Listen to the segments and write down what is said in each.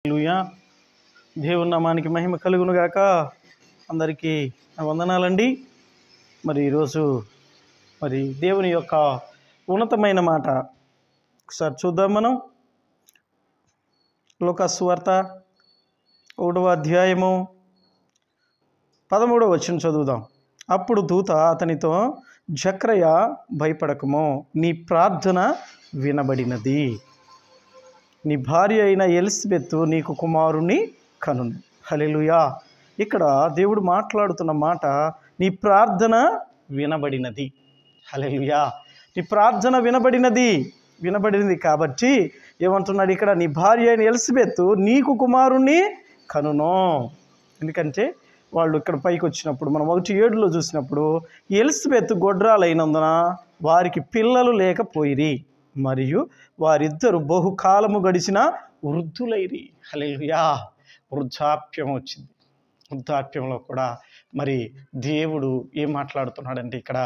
హల్లెలూయా. దేవుని నామానికి మహిమ కలుగును గాక. అందరికీ నా వందనాలండి. మరి ఈరోజు దేవుని యొక్క ఉన్నతమైన మాట ఒకసారి చూద్దాం. మనం లూకా సువార్త 1వ అధ్యాయము 13వ వచనం చదువుదాం. అప్పుడు దూత అతనితో, జక్రయ, భయపడకము, నీ ప్రార్థన వినబడినది, నీ భార్య అయిన ఎలిజబెత్ నీకు కుమారుని కనును. హల్లెలూయా. ఇక్కడ దేవుడు మాట్లాడుతున్న మాట, నీ ప్రార్థన వినబడినది. హల్లెలూయా. నీ ప్రార్థన వినబడినది కాబట్టి ఏమంటున్నాడు ఇక్కడ, నీ భార్య అయిన ఎలిజబెత్ నీకు కుమారుని కనును. ఎందుకంటే వాళ్ళు ఇక్కడ పైకి వచ్చినప్పుడు మనం 1:7లో చూసినప్పుడు, ఎలిజబెత్ గొడ్రాలైనందున వారికి పిల్లలు లేకపోయిరి, మరియు వారిద్దరు బహుకాలము గడిచిన వృద్ధులైరి. హల్లెలూయా. వృద్ధాప్యం వచ్చింది. వృద్ధాప్యంలో కూడా మరి దేవుడు ఏం మాట్లాడుతున్నాడంటే ఇక్కడ,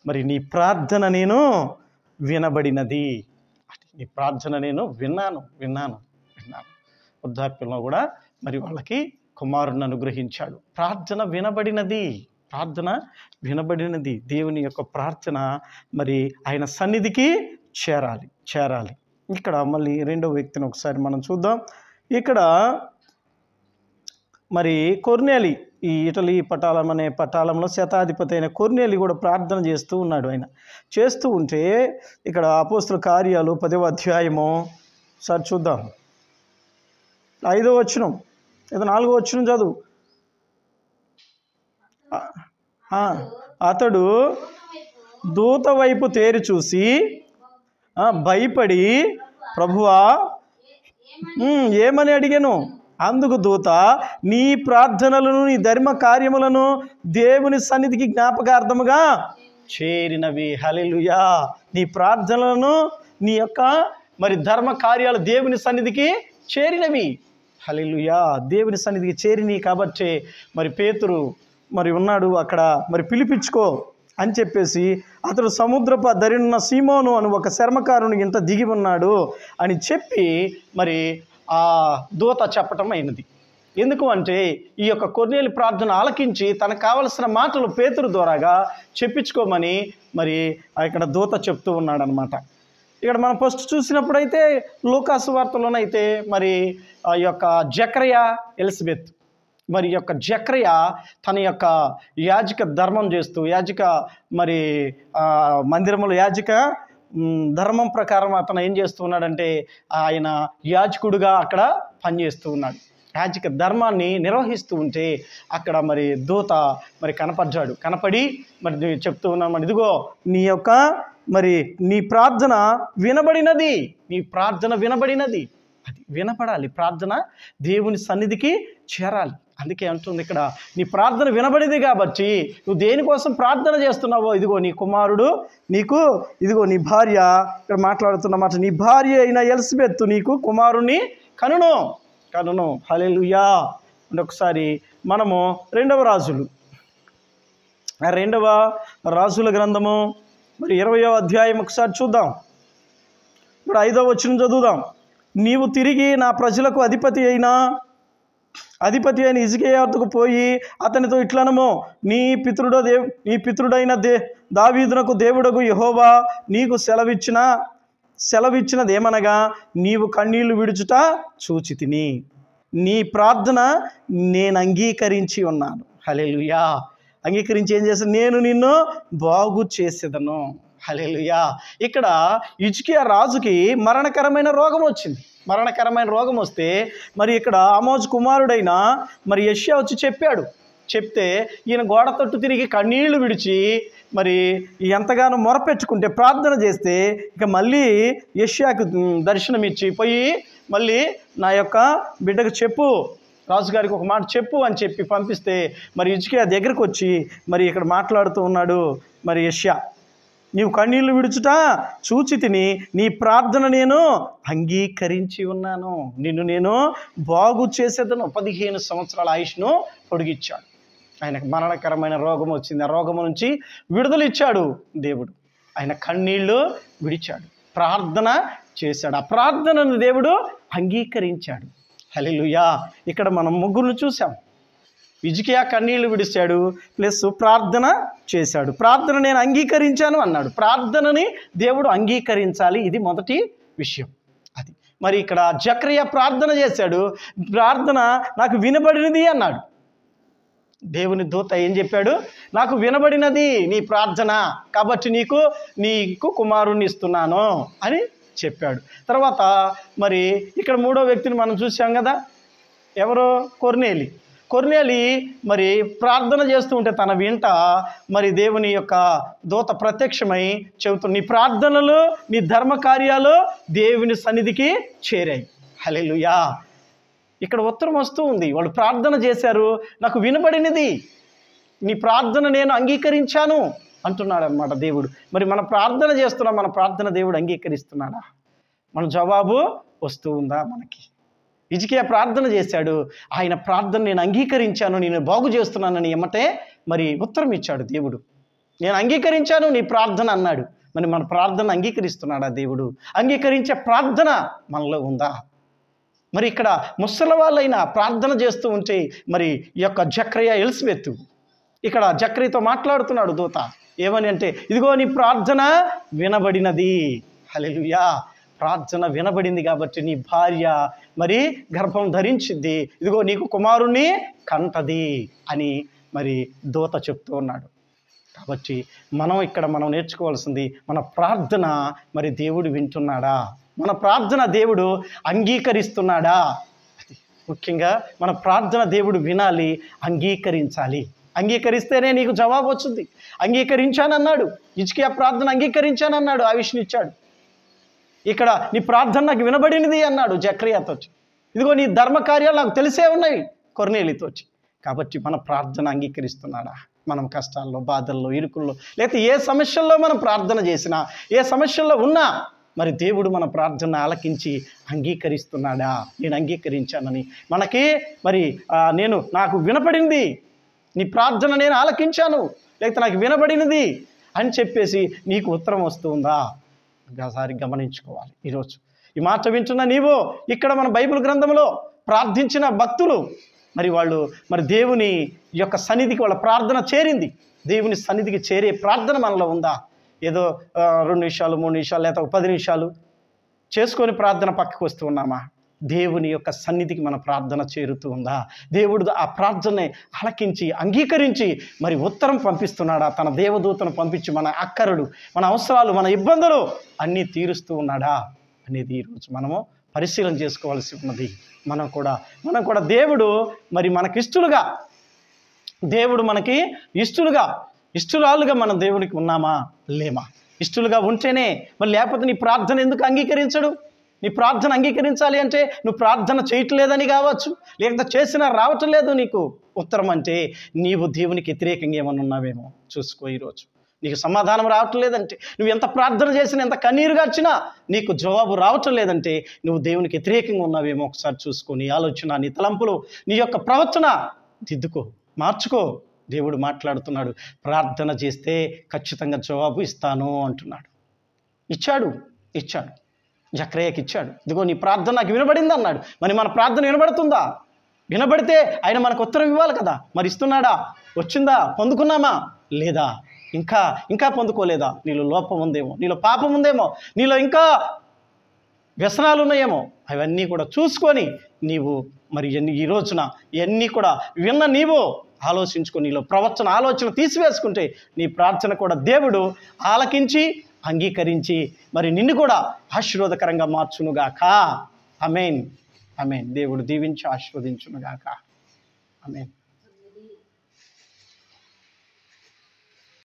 మరి నీ ప్రార్థన నేను వినబడినది, నీ ప్రార్థన నేను విన్నాను. వృద్ధాప్యంలో కూడా మరి వాళ్ళకి కుమారుని అనుగ్రహించాడు. ప్రార్థన వినబడినది. దేవుని యొక్క ప్రార్థన మరి ఆయన సన్నిధికి చేరాలి. ఇక్కడ మళ్ళీ రెండవ వ్యక్తిని ఒకసారి మనం చూద్దాం. ఇక్కడ మరి కొర్నేలి, ఈ ఇటలీ పటాలం అనే పటాలంలో శతాధిపతి అయిన కొర్నేలి కూడా ప్రార్థన చేస్తూ ఉన్నాడు. ఆయన చేస్తూ ఉంటే ఇక్కడ అపోస్తుల కార్యాలు 10వ అధ్యాయము ఒకసారి చూద్దాం. 5వ వచనం, లేదా 4వ వచనం చదువు. అతడు దూత వైపు తేరి చూసి భయపడి, ప్రభువా ఏమని అడిగాను? అందుకు దూత, నీ ప్రార్థనలను, నీ ధర్మ కార్యములను దేవుని సన్నిధికి జ్ఞాపకార్థముగా చేరినవి. హల్లెలూయా. నీ ప్రార్థనలను, నీ యొక్క మరి ధర్మ కార్యాలు దేవుని సన్నిధికి చేరినవి. హల్లెలూయా. దేవుని సన్నిధికి చేరినవి కాబట్టి మరి పేతురు మరి ఉన్నాడు అక్కడ, మరి పిలిపించుకో అని చెప్పేసి అతడు సముద్రపు ధరినున్న సీమోను అని ఒక చర్మకారుని ఇంత దిగి ఉన్నాడు అని చెప్పి మరి ఆ దూత చెప్పటం అయినది. ఎందుకు అంటే ఈ యొక్క కొర్నేలి ప్రార్థన ఆలకించి తనకు కావలసిన మాటలు పేతురు ద్వారాగా చెప్పించుకోమని మరి ఇక్కడ దూత చెప్తూ ఉన్నాడు అనమాట. ఇక్కడ మనం ఫస్ట్ చూసినప్పుడైతే లూకా సువార్తలోనైతే మరి ఆ యొక్క జక్రయ, ఎలిజబెత్, మరి యొక్క జక్రయ తన యొక్క యాజక ధర్మం చేస్తూ, యాజక మరి మందిరంలో యాజక ధర్మం ప్రకారం అతను ఏం చేస్తూ ఉన్నాడంటే ఆయన యాజకుడుగా అక్కడ పనిచేస్తూ ఉన్నాడు. యాజక ధర్మాన్ని నిర్వహిస్తూ ఉంటే అక్కడ మరి దూత మరి కనపడి మరి చెప్తూ ఉన్నాడు, మరి ఇదిగో నీ యొక్క మరి నీ ప్రార్థన వినబడినది. అది వినపడాలి. ప్రార్థన దేవుని సన్నిధికి చేరాలి. అందుకే అంటుంది ఇక్కడ, నీ ప్రార్థన వినబడింది కాబట్టి నువ్వు దేనికోసం ప్రార్థన చేస్తున్నావో, ఇదిగో నీ కుమారుడు నీకు, ఇదిగో నీ భార్య, ఇక్కడ మాట్లాడుతున్నమాట, నీ భార్య అయిన ఎలిజబెత్ నీకు కుమారుని కనును. హల్లెలూయా. ఒకసారి మనము 2వ రాజుల గ్రంథము మరి 20వ అధ్యాయం ఒకసారి చూద్దాం. ఇప్పుడు 5వ వచనం చదువుదాం. నీవు తిరిగి నా ప్రజలకు అధిపతి అయిన హిజ్కియా వద్దకు పోయి అతనితో ఇట్లనము, నీ పితరుడైన దావీదునకు దేవుడగు యెహోవా నీకు సెలవిచ్చినదేమనగా, నీవు కన్నీళ్లు విడుచుట చూచితిని, నీ ప్రార్థన నేను అంగీకరించి ఉన్నాను. హల్లెలూయా. అంగీకరించి ఏం చేస్తాను? నేను నిన్ను బాగు చేసేదను. హల్లెలూయా. ఇక్కడ హిజ్కియా రాజుకి మరణకరమైన రోగం వస్తే మరి ఇక్కడ ఆమోజు కుమారుడైన మరి యెషయా వచ్చి చెప్తే ఈయన గోడ తట్టు తిరిగి కన్నీళ్లు విడిచి మరి ఎంతగానో మొరపెట్టుకుంటే, ప్రార్థన చేస్తే ఇక మళ్ళీ యెషయాకు దర్శనమిచ్చి పోయి మళ్ళీ నా యొక్క బిడ్డకు చెప్పు, రాజుగారికి ఒక మాట చెప్పు అని చెప్పి పంపిస్తే మరి హిజ్కియా దగ్గరకు వచ్చి మరి ఇక్కడ మాట్లాడుతూ ఉన్నాడు మరి యెషయా, నీవు కన్నీళ్లు విడుచుట చూచితిని, నీ ప్రార్థన నేను అంగీకరించి ఉన్నాను, నిన్ను నేను బాగు చేసేదను. 15 సంవత్సరాల ఆయుష్ను పొడిగిచ్చాడు. ఆయనకు మరణకరమైన రోగం వచ్చింది. ఆ రోగం నుంచి విడుదల ఇచ్చాడు దేవుడు. ఆయన కన్నీళ్లు విడిచాడు, ప్రార్థన చేశాడు. ఆ ప్రార్థనను దేవుడు అంగీకరించాడు. హల్లెలూయా. ఇక్కడ మనం ముగ్గురును చూసాం. హిజ్కియా కన్నీళ్లు విడిచాడు, ప్లస్ ప్రార్థన చేశాడు. ప్రార్థన నేను అంగీకరించాను అన్నాడు. ప్రార్థనని దేవుడు అంగీకరించాలి, ఇది మొదటి విషయం. అది మరి ఇక్కడ జకర్యా ప్రార్థన చేశాడు. ప్రార్థన నాకు వినబడినది అన్నాడు. దేవుని దూత ఏం చెప్పాడు? నాకు వినబడినది నీ ప్రార్థన, కాబట్టి నీకు కుమారుణ్ణి ఇస్తున్నాను అని చెప్పాడు. తర్వాత మరి ఇక్కడ మూడో వ్యక్తిని మనం చూసాం కదా, ఎవరో కొర్నేలి మరి ప్రార్థన చేస్తూ ఉంటే తన వెంట మరి దేవుని యొక్క దూత ప్రత్యక్షమై చెబుతుంది, నీ ప్రార్థనలు నీ ధర్మ కార్యాలు దేవుని సన్నిధికి చేరాయి. హల్లెలూయా. ఇక్కడ ఉత్తరం వస్తూ ఉంది. వాళ్ళు ప్రార్థన చేశారు, నాకు వినబడినది, నీ ప్రార్థన నేను అంగీకరించాను అంటున్నాడు అన్నమాట దేవుడు. మరి మన ప్రార్థన చేస్తున్నాం, మన ప్రార్థన దేవుడు అంగీకరిస్తున్నాడా? మన జవాబు వస్తూ ఉందా మనకి? హిజ్కియా ప్రార్థన చేశాడు, ఆయన ప్రార్థన నేను అంగీకరించాను, నేను బాగు చేస్తున్నానని ఎమ్మటే మరి ఉత్తరం ఇచ్చాడు దేవుడు. నేను అంగీకరించాను నీ ప్రార్థన అన్నాడు. మరి మన ప్రార్థన అంగీకరిస్తున్నాడా దేవుడు? అంగీకరించే ప్రార్థన మనలో ఉందా? మరి ఇక్కడ ముసలి వాళ్ళైనా ప్రార్థన చేస్తూ ఉంటే మరి ఈ యొక్క జకర్యా ఎలిజబెత్ ఇక్కడ జకర్యాతో మాట్లాడుతున్నాడు దూత. ఏమని అంటే, ఇదిగో నీ ప్రార్థన వినబడినది. హల్లెలూయా. ప్రార్థన వినబడింది కాబట్టి నీ భార్య మరి గర్భం ధరించింది, ఇదిగో నీకు కుమారుణ్ణి కంటది అని మరి దూత చెప్తూ ఉన్నాడు. కాబట్టి మనం నేర్చుకోవాల్సింది, మన ప్రార్థన మరి దేవుడు వింటున్నాడా? మన ప్రార్థన దేవుడు అంగీకరిస్తున్నాడా? అది ముఖ్యంగా మన ప్రార్థన దేవుడు వినాలి, అంగీకరించాలి. అంగీకరిస్తేనే నీకు జవాబు వచ్చింది. అంగీకరించానన్నాడు హిజ్కియా, ప్రార్థన అంగీకరించానన్నాడు, ఆవిష్నిచ్చాడు. ఇక్కడ నీ ప్రార్థన నాకు వినబడినది అన్నాడు జకర్యాతో. ఇదిగో నీ ధర్మ కార్యాలు నాకు తెలిసే ఉన్నాయి కొర్నేలితో. కాబట్టి మన ప్రార్థన అంగీకరిస్తున్నాడా? మనం కష్టాల్లో, బాధల్లో, ఇరుకుల్లో, లేకపోతే ఏ సమస్యల్లో మనం ప్రార్థన చేసినా, ఏ సమస్యల్లో ఉన్నా మరి దేవుడు మన ప్రార్థన ఆలకించి అంగీకరిస్తున్నాడా? నేను అంగీకరించానని మనకి మరి నాకు వినపడింది, నీ ప్రార్థన నేను ఆలకించాను, లేకపోతే నాకు వినబడినది అని చెప్పేసి నీకు ఉత్తరం వస్తుందా? ఒకసారి గమనించుకోవాలి. ఈరోజు ఈ మాట వింటున్న నీవు, ఇక్కడ మన బైబిల్ గ్రంథంలో ప్రార్థించిన భక్తులు మరి వాళ్ళు మరి దేవుని యొక్క సన్నిధికి వాళ్ళ ప్రార్థన చేరింది. దేవుని సన్నిధికి చేరే ప్రార్థన మనలో ఉందా? ఏదో 2 నిమిషాలు 3 నిమిషాలు లేదా 10 నిమిషాలు చేసుకొని ప్రార్థన పక్కకు వస్తూ ఉన్నామా? దేవుని యొక్క సన్నిధికి మన ప్రార్థన చేరుతూ ఉందా? దేవుడు ఆ ప్రార్థనని ఆలకించి అంగీకరించి మరి ఉత్తరం పంపిస్తున్నాడా? తన దేవదూతను పంపించి మన అక్కరలు, మన అవసరాలు, మన ఇబ్బందులు అన్నీ తీరుస్తూ ఉన్నాడా అనేది ఈరోజు మనము పరిశీలన చేసుకోవాల్సి ఉన్నది. మనం కూడా దేవుడు మరి మనకిష్టలుగా, దేవుడు మనకి ఇష్టరాలుగా మన దేవునికి ఉన్నామా లేమా? ఇష్టలుగా ఉంటేనే మరి, లేకపోతే నీ ప్రార్థన ఎందుకు అంగీకరించడు? నీ ప్రార్థన అంగీకరించాలి అంటే నువ్వు ప్రార్థన చేయట్లేదని కావచ్చు, లేకపోతే చేసినా రావటం లేదు నీకు ఉత్తరం అంటే నీవు దేవునికి వ్యతిరేకంగా ఏమన్నా ఉన్నావేమో చూసుకో. ఈరోజు నీకు సమాధానం రావటం లేదంటే, నువ్వు ఎంత ప్రార్థన చేసినా, ఎంత కన్నీరు గార్చినా నీకు జవాబు రావటం లేదంటే నువ్వు దేవునికి వ్యతిరేకంగా ఉన్నావేమో ఒకసారి చూసుకో. నీ ఆలోచన, నీ తలంపులు, నీ యొక్క ప్రవర్తన దిద్దుకో, మార్చుకో. దేవుడు మాట్లాడుతున్నాడు, ప్రార్థన చేస్తే ఖచ్చితంగా జవాబు ఇస్తాను అంటున్నాడు. ఇచ్చాడు జకర్యాకి ఇచ్చాడు. ఇదిగో నీ ప్రార్థన నాకు వినబడింది అన్నాడు. మరి మన ప్రార్థన వినబడుతుందా? వినబడితే ఆయన మనకు ఉత్తరం ఇవ్వాలి కదా. మరి ఇస్తున్నాడా? వచ్చిందా? పొందుకున్నామా లేదా? ఇంకా పొందుకోలేదా? నీలో లోపం ఉందేమో, నీలో పాపం ఉందేమో, నీలో ఇంకా వ్యసనాలు ఉన్నాయేమో, అవన్నీ కూడా చూసుకొని నీవు మరి ఈ రోజున ఇవన్నీ కూడా విన్న నీవు ఆలోచించుకొని నీలో ఆలోచన తీసివేసుకుంటే నీ ప్రార్థన కూడా దేవుడు ఆలకించి అంగీకరించి మరి నిన్ను కూడా ఆశీర్వాదకరంగా మార్చునుగాక. ఆమేన్. దేవుడు దీవించి ఆశీర్వదించునుగాక. ఆమేన్.